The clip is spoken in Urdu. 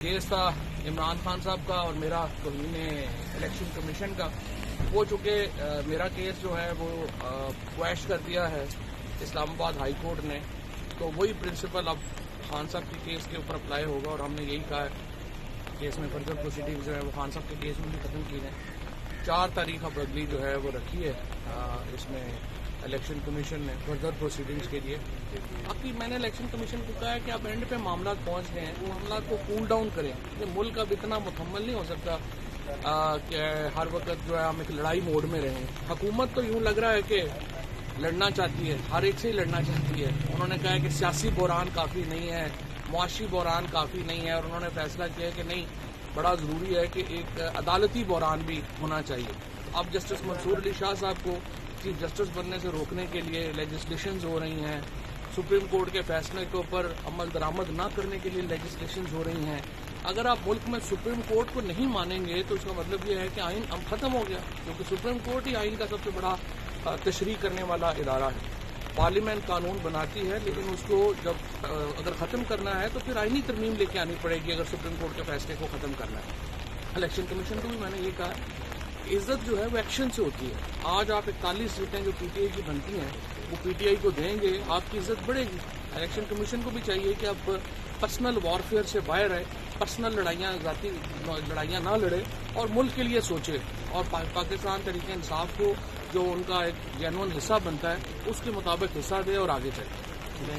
کیس تھا عمران خان صاحب کا اور میرا توہین الیکشن کمیشن کا. وہ چونکہ میرا کیس جو ہے وہ کویش کر دیا ہے اسلام آباد ہائی کورٹ نے، تو وہی پرنسپل اب خان صاحب کے کیس کے اوپر اپلائی ہوگا. اور ہم نے یہی کہا ہے کیس میں فردر پروسیڈنگز جو ہے وہ خان صاحب کے کیس میں بھی ختم کی جائیں. 4 تاریخ اب اگلی جو ہے وہ رکھی ہے اس میں الیکشن کمیشن نے فردر پروسیڈنگز کے لیے. باقی میں نے الیکشن کمیشن کو کہا ہے کہ آپ اینڈ پہ معاملات پہنچ گئے ہیں، وہ معاملات کو کول ڈاؤن کریں. یہ ملک اب اتنا مکمل نہیں ہو سکتا کہ ہر وقت جو ہے ہم ایک لڑائی موڈ میں رہیں. حکومت تو یوں لگ رہا ہے کہ لڑنا چاہتی ہے، ہر ایک سے ہی لڑنا چاہتی ہے. انہوں نے کہا ہے کہ سیاسی بحران کافی نہیں ہے، معاشی بحران کافی نہیں ہے، اور انہوں نے فیصلہ کیا ہے کہ نہیں، بڑا ضروری ہے کہ ایک عدالتی بحران بھی ہونا چاہیے. اب جسٹس منصور علی شاہ صاحب کو چیف جسٹس بننے سے روکنے کے لیے لیجسلیشنز ہو رہی ہیں، سپریم کورٹ کے فیصلے کے اوپر عمل درآمد نہ کرنے کے لیے لیجسلیشنز ہو رہی ہیں. اگر آپ ملک میں سپریم کورٹ کو نہیں مانیں گے تو اس کا مطلب یہ ہے کہ آئین اب ختم ہو گیا، کیونکہ سپریم کورٹ ہی آئین کا سب سے بڑا تشریح کرنے والا ادارہ ہے. پارلیمنٹ قانون بناتی ہے، لیکن اس کو جب اگر ختم کرنا ہے تو پھر آئینی ترمیم لے کے آنی پڑے گی اگر سپریم کورٹ کے فیصلے کو ختم کرنا ہے. الیکشن کمیشن کو بھی میں نے یہ کہا ہے، عزت جو ہے وہ ایکشن سے ہوتی ہے. آج آپ 41 سیٹیں جو پی ٹی آئی کی بنتی ہیں وہ پی ٹی آئی کو دیں گے، آپ کی عزت بڑھے گی. الیکشن کمیشن کو بھی چاہیے کہ اب پرسنل وارفیئر سے باہر آئے، پرسنل لڑائیاں، ذاتی لڑائیاں نہ لڑے اور ملک کے لیے سوچے، اور پاکستان تحریک انصاف کو جو ان کا ایک جینون حصہ بنتا ہے اس کے مطابق حصہ دے اور آگے چلے.